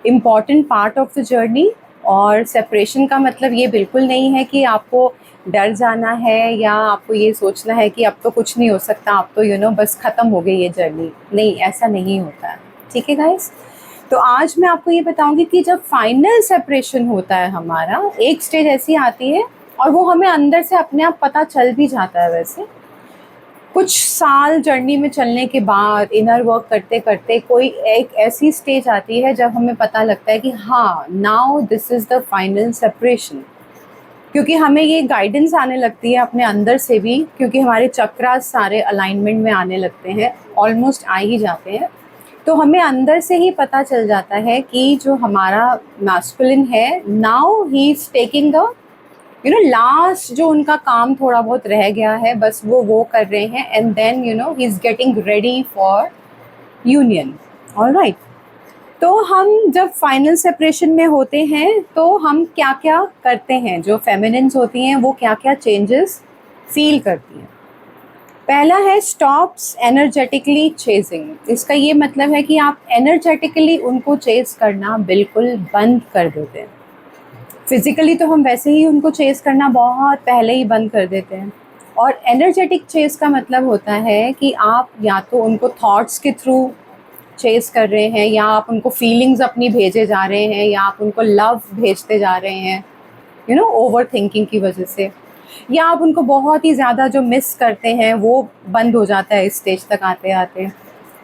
Important part of the journey. और separation का मतलब ये बिल्कुल नहीं है कि आपको डर जाना है या आपको ये सोचना है कि अब तो कुछ नहीं हो सकता, अब तो बस ख़त्म हो गई ये जर्नी। नहीं, ऐसा नहीं होता है। ठीक है गाइस, तो आज मैं आपको ये बताऊंगी कि जब फाइनल सेपरेशन होता है हमारा, एक स्टेज ऐसी आती है और वो हमें अंदर से अपने आप पता चल भी जाता है। वैसे कुछ साल जर्नी में चलने के बाद, इनर वर्क करते करते, कोई एक ऐसी स्टेज आती है जब हमें पता लगता है कि हाँ, now this is the final separation. क्योंकि हमें ये गाइडेंस आने लगती है अपने अंदर से भी, क्योंकि हमारे चक्रास सारे अलाइनमेंट में आने लगते हैं, ऑलमोस्ट आ ही जाते हैं। तो हमें अंदर से ही पता चल जाता है कि जो हमारा मैस्कुलिन है, now he is taking the last, जो उनका काम थोड़ा बहुत रह गया है, बस वो कर रहे हैं। And then he is getting ready for union. Alright, तो हम जब फाइनल सेपरेशन में होते हैं तो हम क्या क्या करते हैं, जो फेमिनिन्स होती हैं वो क्या क्या चेंजेस फील करती हैं। पहला है स्टॉप्स एनर्जेटिकली चेजिंग। इसका ये मतलब है कि आप एनर्जेटिकली उनको चेज करना बिल्कुल बंद कर देते हैं। फिज़िकली तो हम वैसे ही उनको चेज़ करना बहुत पहले ही बंद कर देते हैं। और एनर्जेटिक चेज़ का मतलब होता है कि आप या तो उनको थॉट्स के थ्रू चेज़ कर रहे हैं, या आप उनको फीलिंग्स अपनी भेजे जा रहे हैं, या आप उनको लव भेजते जा रहे हैं ओवर थिंकिंग की वजह से, या आप उनको बहुत ही ज़्यादा जो मिस करते हैं वो बंद हो जाता है इस स्टेज तक आते आते।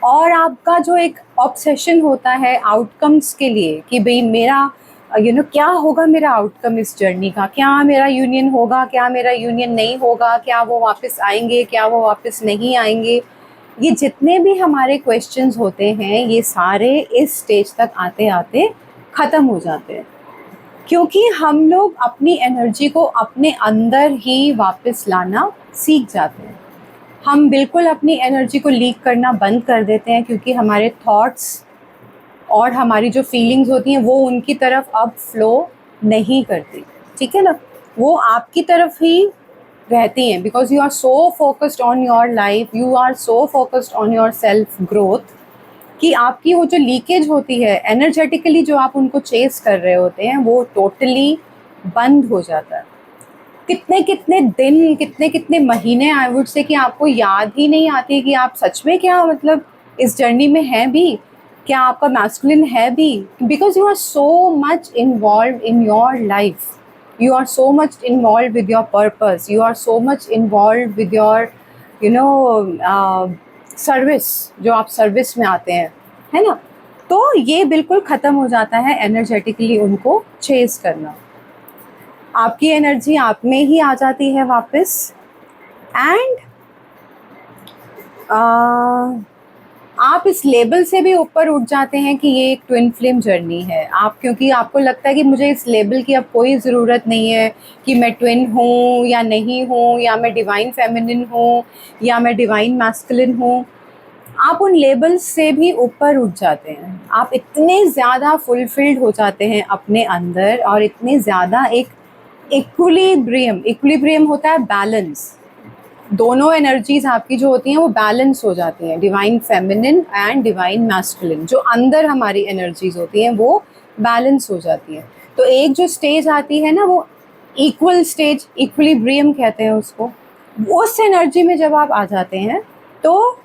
और आपका जो एक ऑब्सेशन होता है आउटकम्स के लिए कि भाई मेरा क्या होगा मेरा आउटकम इस जर्नी का, क्या मेरा यूनियन होगा, क्या मेरा यूनियन नहीं होगा, क्या वो वापस आएंगे, क्या वो वापस नहीं आएंगे, ये जितने भी हमारे क्वेश्चंस होते हैं ये सारे इस स्टेज तक आते आते ख़त्म हो जाते हैं। क्योंकि हम लोग अपनी एनर्जी को अपने अंदर ही वापस लाना सीख जाते हैं। हम बिल्कुल अपनी एनर्जी को लीक करना बंद कर देते हैं, क्योंकि हमारे थॉट्स और हमारी जो फीलिंग्स होती हैं वो उनकी तरफ अब फ्लो नहीं करती। ठीक है ना, वो आपकी तरफ ही रहती हैं, because you are so focused on your life, you are so focused on your self growth, कि आपकी वो जो लीकेज होती है एनर्जेटिकली, जो आप उनको चेस कर रहे होते हैं, वो टोटली बंद हो जाता है। कितने कितने दिन, कितने कितने महीने, आई वुड से, कि आपको याद ही नहीं आती कि आप सच में क्या मतलब इस जर्नी में हैं भी, क्या आपका मैस्कुलिन है भी, because you are so much involve in your life, you are so much involve with your purpose, you are so much involve with your service, जो आप सर्विस में आते हैं, है ना। तो ये बिल्कुल ख़त्म हो जाता है एनर्जेटिकली उनको चेस करना। आपकी एनर्जी आप में ही आ जाती है वापस। एंड आप इस लेबल से भी ऊपर उठ जाते हैं कि ये एक ट्विन फ्लेम जर्नी है। आप, क्योंकि आपको लगता है कि मुझे इस लेबल की अब कोई ज़रूरत नहीं है कि मैं ट्विन हूँ या नहीं हूँ, या मैं डिवाइन फेमिनिन हूँ या मैं डिवाइन मैस्कुलिन हूँ। आप उन लेबल्स से भी ऊपर उठ जाते हैं। आप इतने ज़्यादा फुलफिल्ड हो जाते हैं अपने अंदर, और इतने ज़्यादा एक इक्विलिब्रियम होता है, बैलेंस। दोनों एनर्जीज आपकी जो होती हैं वो बैलेंस हो जाती हैं, divine feminine and divine masculine, जो अंदर हमारी एनर्जीज होती हैं वो बैलेंस हो जाती हैं। तो एक जो स्टेज आती है ना, वो इक्वल स्टेज, इक्विलिब्रियम कहते हैं उसको। उस एनर्जी में जब आप आ जाते हैं तो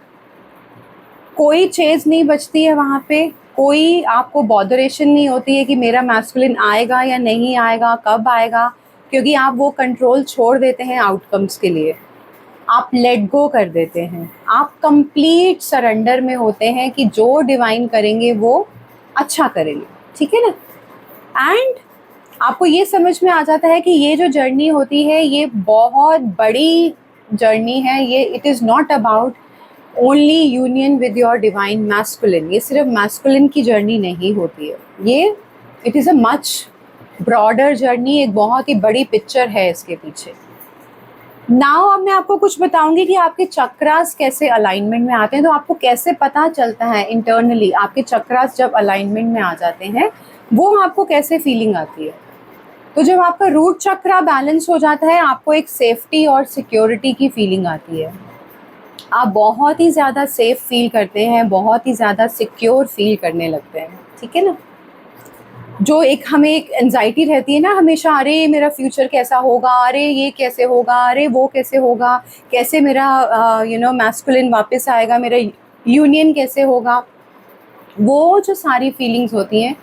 कोई चेज़ नहीं बचती है वहाँ पे, कोई आपको बॉदरेशन नहीं होती है कि मेरा मैस्कुलिन आएगा या नहीं आएगा, कब आएगा, क्योंकि आप वो कंट्रोल छोड़ देते हैं आउटकम्स के लिए। आप लेट गो कर देते हैं, आप कंप्लीट सरेंडर में होते हैं कि जो डिवाइन करेंगे वो अच्छा करेंगे। ठीक है ना। एंड आपको ये समझ में आ जाता है कि ये जो जर्नी होती है ये बहुत बड़ी जर्नी है। ये it is not about only union with your divine masculine. ये सिर्फ मैस्कुलिन की जर्नी नहीं होती है, ये it is a much broader journey, एक बहुत ही बड़ी पिक्चर है इसके पीछे। नाउ अब मैं आपको कुछ बताऊंगी कि आपके चक्रास कैसे अलाइनमेंट में आते हैं। तो आपको कैसे पता चलता है इंटरनली आपके चक्रास जब अलाइनमेंट में आ जाते हैं, वो आपको कैसे फीलिंग आती है। तो जब आपका रूट चक्रा बैलेंस हो जाता है, आपको एक सेफ्टी और सिक्योरिटी की फीलिंग आती है। आप बहुत ही ज़्यादा सेफ फील करते हैं, बहुत ही ज़्यादा सिक्योर फील करने लगते हैं। ठीक है ना। जो एक हमें एक एंजाइटी रहती है ना हमेशा, अरे मेरा फ्यूचर कैसा होगा, अरे ये कैसे होगा, अरे वो कैसे होगा, कैसे मेरा मैस्कुलिन वापस आएगा, मेरा यूनियन कैसे होगा, वो जो सारी फीलिंग्स होती हैं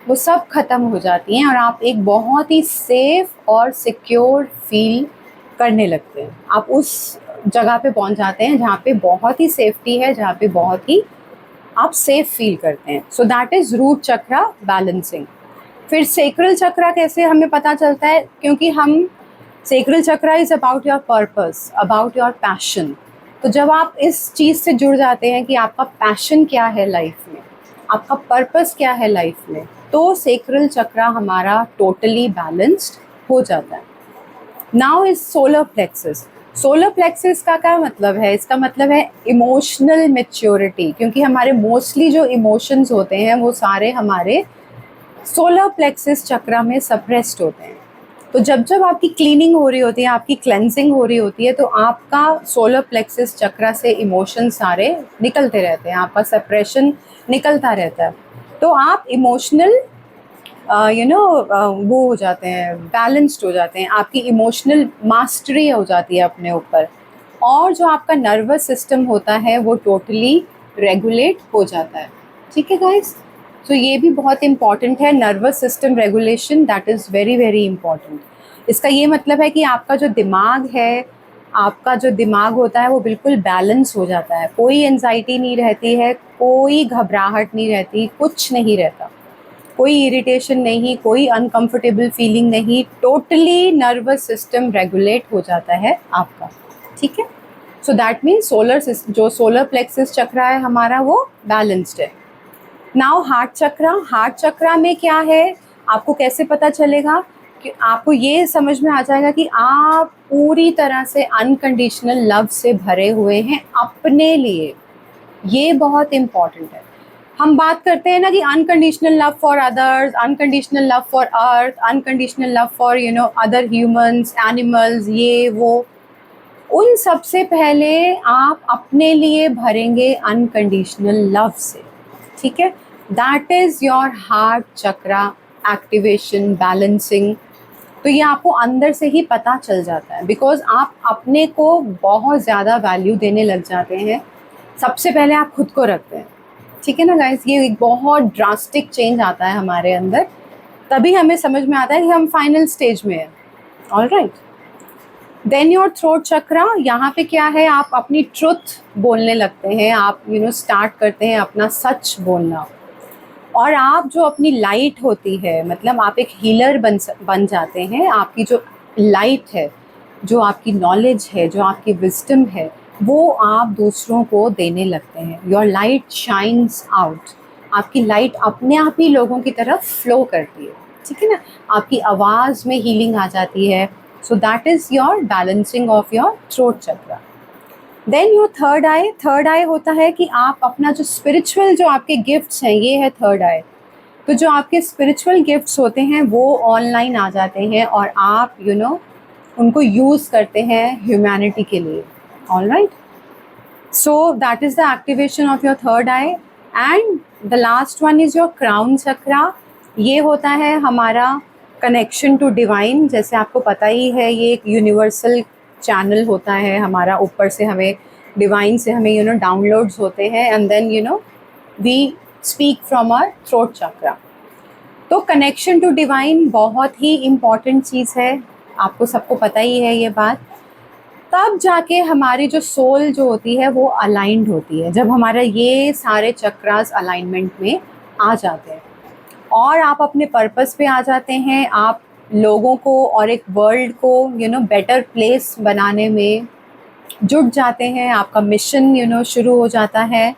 वो सब ख़त्म हो जाती हैं और आप एक बहुत ही सेफ़ और सिक्योर फील करने लगते हैं। आप उस जगह पे पहुंच जाते हैं जहाँ पे बहुत ही सेफ्टी है, जहाँ पे बहुत ही आप सेफ फील करते हैं। So that is root chakra balancing. फिर सेक्रल चक्रा कैसे हमें पता चलता है, क्योंकि हम sacral chakra is about your purpose, about your passion. तो जब आप इस चीज़ से जुड़ जाते हैं कि आपका पैशन क्या है लाइफ में, आपका पर्पस क्या है लाइफ में, तो सेक्रल चक्रा हमारा टोटली बैलेंस्ड हो जाता है। Now is solar plexus. Solar plexus का क्या मतलब है? इसका मतलब है इमोशनल मैच्योरिटी, क्योंकि हमारे मोस्टली जो इमोशंस होते हैं वो सारे हमारे सोलर प्लेक्सस चक्रा में सप्रेस्ड होते हैं। तो जब जब आपकी क्लीनिंग हो रही होती है, आपकी क्लेंजिंग हो रही होती है, तो आपका सोलर प्लेक्सस चक्रा से इमोशन सारे निकलते रहते हैं, आपका सप्रेशन निकलता रहता है। तो आप इमोशनल वो हो जाते हैं, बैलेंस्ड हो जाते हैं, आपकी इमोशनल मास्टरी हो जाती है अपने ऊपर, और जो आपका नर्वस सिस्टम होता है वो टोटली रेगुलेट हो जाता है। ठीक है गाइस, तो ये भी बहुत इम्पॉर्टेंट है, nervous system regulation, that is very very important. इसका ये मतलब है कि आपका जो दिमाग है, आपका जो दिमाग होता है वो बिल्कुल बैलेंस हो जाता है, कोई एंजाइटी नहीं रहती है, कोई घबराहट नहीं रहती, कुछ नहीं रहता, कोई इरिटेशन नहीं, कोई अनकंफर्टेबल फीलिंग नहीं, टोटली नर्वस सिस्टम रेगुलेट हो जाता है आपका। ठीक है, सो दैट मीन्स जो सोलर प्लेक्सस चक्रा है हमारा वो बैलेंस्ड है। नाउ हार्ट चक्रा। हार्ट चक्रा में क्या है, आपको कैसे पता चलेगा? कि आपको ये समझ में आ जाएगा कि आप पूरी तरह से अनकंडीशनल लव से भरे हुए हैं अपने लिए। ये बहुत इम्पॉर्टेंट है। हम बात करते हैं ना कि unconditional love for others, unconditional love for earth, unconditional love for other humans, animals, ये वो। उन सबसे पहले आप अपने लिए भरेंगे अनकंडीशनल लव से। ठीक है, that is your heart chakra activation, balancing. तो ये आपको अंदर से ही पता चल जाता है, बिकॉज आप अपने को बहुत ज़्यादा वैल्यू देने लग जाते हैं। सबसे पहले आप खुद को रखते हैं। ठीक है ना गाइस, ये एक बहुत ड्रास्टिक चेंज आता है हमारे अंदर, तभी हमें समझ में आता है कि हम फाइनल स्टेज में हैं। All right, then your throat chakra. यहाँ पे क्या है, आप अपनी ट्रुथ बोलने लगते हैं, आप स्टार्ट करते हैं अपना सच बोलना, और आप जो अपनी लाइट होती है, मतलब आप एक हीलर बन जाते हैं। आपकी जो लाइट है, जो आपकी नॉलेज है, जो आपकी विजडम है, वो आप दूसरों को देने लगते हैं। Your light shines out. आपकी लाइट अपने आप ही लोगों की तरफ फ्लो करती है। ठीक है ना, आपकी आवाज़ में हीलिंग आ जाती है। So that is your balancing of your throat chakra. Then your third eye. Third eye होता है कि आप अपना जो स्पिरिचुअल, जो आपके गिफ्ट्स हैं, ये है थर्ड आई। तो जो आपके स्पिरिचुअल गिफ्ट्स होते हैं वो ऑनलाइन आ जाते हैं और आप उनको यूज़ करते हैं ह्यूमैनिटी के लिए। All right, so that is the activation of your third eye. And the last one is your crown chakra. ये होता है हमारा कनेक्शन टू डिवाइन। जैसे आपको पता ही है, ये एक यूनिवर्सल चैनल होता है हमारा, ऊपर से हमें डिवाइन से हमें डाउनलोड्स होते हैं, and then we speak from our throat chakra. तो कनेक्शन टू डिवाइन बहुत ही इम्पॉर्टेंट चीज़ है, आपको सबको पता ही है ये बात। तब जाके हमारी जो सोल जो होती है वो अलाइंड होती है, जब हमारा ये सारे चक्रास अलाइनमेंट में आ जाते हैं और आप अपने पर्पस पे आ जाते हैं। आप लोगों को और एक वर्ल्ड को बेटर प्लेस बनाने में जुट जाते हैं। आपका मिशन शुरू हो जाता है।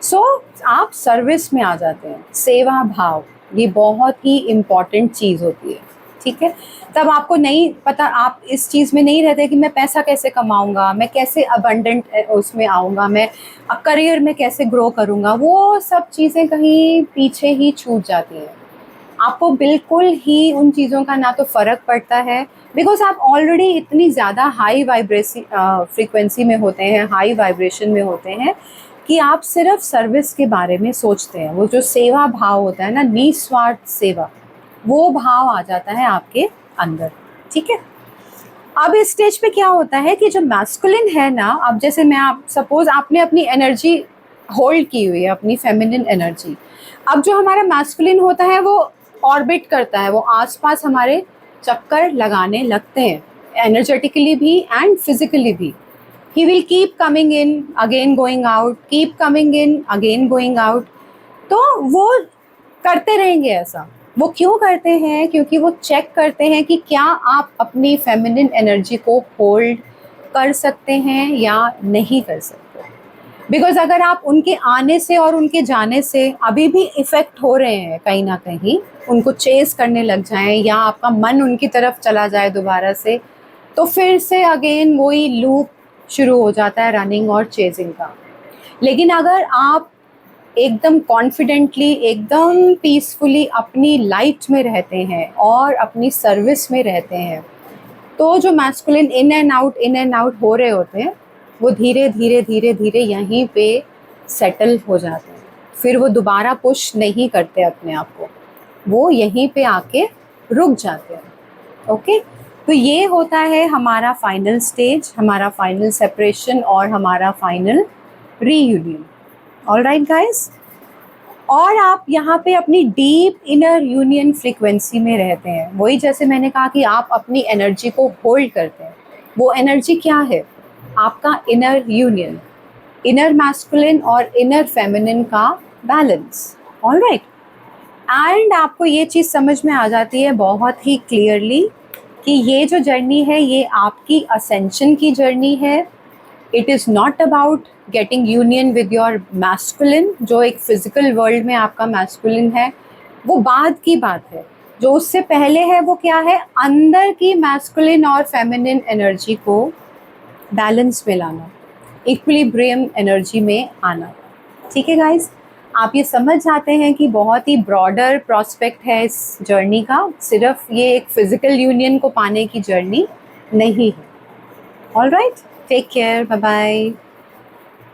सो आप सर्विस में आ जाते हैं, सेवा भाव, ये बहुत ही इम्पॉर्टेंट चीज़ होती है। ठीक है, तब आपको नहीं पता, आप इस चीज़ में नहीं रहते कि मैं पैसा कैसे कमाऊंगा, मैं कैसे अबंडेंट उसमें आऊँगा, मैं करियर में कैसे ग्रो करूँगा, वो सब चीज़ें कहीं पीछे ही छूट जाती हैं। आपको बिल्कुल ही उन चीज़ों का ना तो फ़र्क पड़ता है, बिकॉज आप ऑलरेडी इतनी ज़्यादा हाई फ्रीक्वेंसी में होते हैं, हाई वाइब्रेशन में होते हैं, कि आप सिर्फ सर्विस के बारे में सोचते हैं। वो जो सेवा भाव होता है ना, निस्वार्थ सेवा, वो भाव आ जाता है आपके अंदर, ठीक है। अब इस स्टेज पे क्या होता है कि जो मैस्कुलिन है ना, अब जैसे मैं आप सपोज आपने अपनी एनर्जी होल्ड की हुई है, अपनी फेमिनिन एनर्जी, अब जो हमारा मैस्कुलिन होता है वो ऑर्बिट करता है, वो आसपास हमारे चक्कर लगाने लगते हैं, एनर्जेटिकली भी एंड फिजिकली भी। He will keep coming in again going out, keep coming in again going out. तो वो करते रहेंगे ऐसा। वो क्यों करते हैं? क्योंकि वो चेक करते हैं कि क्या आप अपनी फेमिनिन एनर्जी को होल्ड कर सकते हैं या नहीं कर सकते। बिकॉज अगर आप उनके आने से और उनके जाने से अभी भी इफ़ेक्ट हो रहे हैं कहीं ना कहीं, उनको चेस करने लग जाएं या आपका मन उनकी तरफ चला जाए दोबारा से, तो फिर से अगेन वही लूप शुरू हो जाता है रनिंग और चेजिंग का। लेकिन अगर आप एकदम कॉन्फिडेंटली, एकदम पीसफुली अपनी लाइट में रहते हैं और अपनी सर्विस में रहते हैं, तो जो मैस्कुलिन इन एंड आउट हो रहे होते हैं, वो धीरे धीरे धीरे धीरे यहीं पे सेटल हो जाते हैं। फिर वो दोबारा पुश नहीं करते अपने आप को, वो यहीं पे आके रुक जाते हैं। ओके, तो ये होता है हमारा फाइनल स्टेज, हमारा फाइनल सेपरेशन और हमारा final reunion. All right guys, और आप यहाँ पे अपनी डीप इनर यूनियन फ्रीक्वेंसी में रहते हैं। वही जैसे मैंने कहा कि आप अपनी एनर्जी को होल्ड करते हैं। वो एनर्जी क्या है? आपका इनर यूनियन, इनर मैस्कुलिन और इनर फेमिनिन का बैलेंस। ऑल राइट, एंड आपको ये चीज़ समझ में आ जाती है बहुत ही क्लियरली कि ये जो जर्नी है ये आपकी असेंशन की जर्नी है। It is not about getting union with your masculine, जो एक फिजिकल वर्ल्ड में आपका मैस्कुलिन है, वो बाद की बात है। जो उससे पहले है वो क्या है? अंदर की मैस्कुलिन और फेमिनिन एनर्जी को बैलेंस में लाना, इक्विलिब्रियम एनर्जी में आना। ठीक है गाइस, आप ये समझ जाते हैं कि बहुत ही ब्रॉडर प्रॉस्पेक्ट है इस जर्नी का, सिर्फ ये एक फिजिकल यूनियन को पाने की जर्नी नहीं है। All right, take care, bye bye.